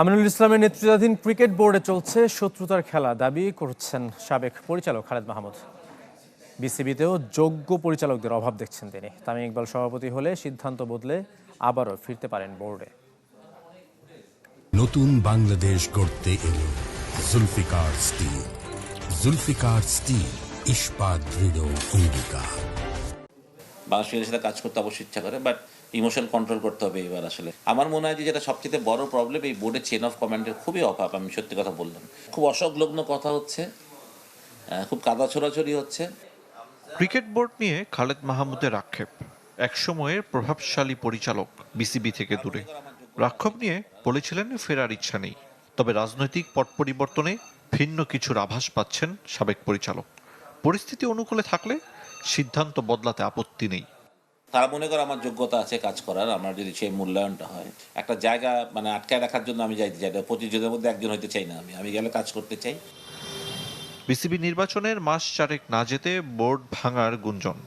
আমিনুল ইসলামের নেতৃত্বাধীন ক্রিকেট বোর্ডে চলছে শত্রুতার খেলা, দাবি করছেন সাবেক পরিচালক খালেদ মাহমুদ। বিসিবিতেও যোগ্য পরিচালকদের অভাব দেখছেন তিনি। তামিম ইকবাল সভাপতি হলে সিদ্ধান্ত বদলে আবারও ফিরতে পারেন বোর্ডে। নতুন বাংলাদেশ গড়তে এলো জুলফিকার স্টিল। জুলফিকার স্টিল, ইস্পাত দৃঢ় অঙ্গীকার। বাংলাদেশের সাথে কাজ করতে অবশ্যই ইচ্ছা করে, বাট ইমোশন কন্ট্রোল করতে হবে এবার। আসলে আমার মনে হয় যে যেটা সবচেয়ে বড় প্রবলেম, এই বোর্ডের চেন অফ কমান্ডের খুবই অভাব। আমি সত্যি কথা বললাম, খুব অসংলগ্ন কথা হচ্ছে, খুব কাদা ছোড়াছড়ি হচ্ছে। ক্রিকেট বোর্ড নিয়ে খালেদ মাহমুদের আক্ষেপ, একসময়ের প্রভাবশালী পরিচালক, বিসিবি থেকে দূরে। রাক্ষোভ নিয়ে বলেছিলেন ফেরার ইচ্ছা নেই, তবে রাজনৈতিক পট পরিবর্তনে ভিন্ন কিছুর আভাস পাচ্ছেন সাবেক পরিচালক। পরিস্থিতি অনুকূলে থাকলে সিদ্ধান্ত বদলাতে আপত্তি নেই। তারা মনে করে আমার যোগ্যতা আছে কাজ করার, আমার যদি সেই মূল্যায়নটা হয়, একটা জায়গা মানে আটকায় রাখার জন্য আমি যাইতে চাই না। 25 জনের মধ্যে একজন হইতে চাই না। আমি গেলে কাজ করতে চাই। বিসিবি নির্বাচনের মাস চারেক না যেতে বোর্ড ভাঙার গুঞ্জন।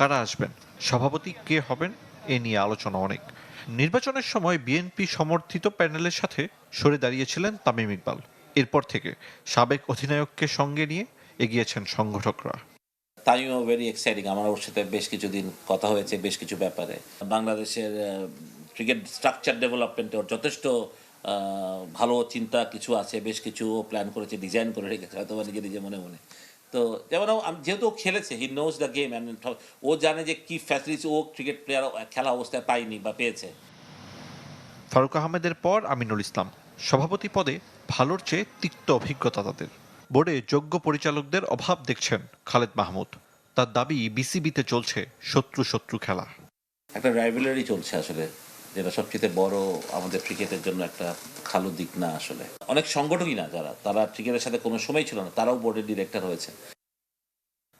কারা আসবেন, সভাপতি কে হবেন, এ নিয়ে আলোচনা অনেক। নির্বাচনের সময় বিএনপি সমর্থিত প্যানেলের সাথে সরে দাঁড়িয়েছিলেন তামিম ইকবাল। এরপর থেকে সাবেক অধিনায়ককে সঙ্গে নিয়ে এগিয়েছেন সংগঠকরা। তামিমও ভেরি এক্সাইটিং। আমার ওর সাথে বেশ কিছুদিন কথা হয়েছে বেশ কিছু ব্যাপারে। বাংলাদেশের ক্রিকেট স্ট্রাকচার ডেভেলপমেন্টে ওর যথেষ্ট ভালো চিন্তা কিছু আছে, বেশ কিছু প্ল্যান করেছে, ডিজাইন করে রেখেছে হয়তো নিজে নিজে মনে মনে। তো যেমন যেহেতু ও খেলেছে, he knows the game, and ও জানে যে কী ফ্যাসিলিটিস ও ক্রিকেট প্লেয়ার খেলা অবস্থায় পায়নি বা পেয়েছে। ফারুক আহমেদের পর আমিনুল ইসলাম সভাপতি পদে ভালোর চেয়ে তিক্ত অভিজ্ঞতা তাদের। বোর্ডে যোগ্য পরিচালকদের অভাব দেখছেন খালেদ মাহমুদ। তার দাবি বিসিবিতে চলছে শত্রু শত্রু খেলা। একটা রাইভেলারি চলছে আসলে, যেটা সবচেয়ে বড় আমাদের ক্রিকেটের জন্য একটা ভালো দিক না। আসলে অনেক সংগঠকই না যারা, তারা ক্রিকেটের সাথে কোনো সময় ছিল না, তারাও বোর্ডের ডিরেক্টর হয়েছে।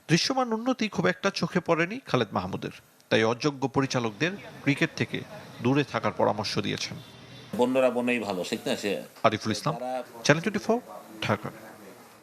দৃশ্যমান উন্নতি খুব একটা চোখে পড়েনি খালেদ মাহমুদের, তাই অযোগ্য পরিচালকদের ক্রিকেট থেকে দূরে থাকার পরামর্শ দিয়েছেন। বন্যরা বনেই ভালো, ঠিক না? সে আরিফুল ইসলাম, চ্যানেল 24, ঢাকা।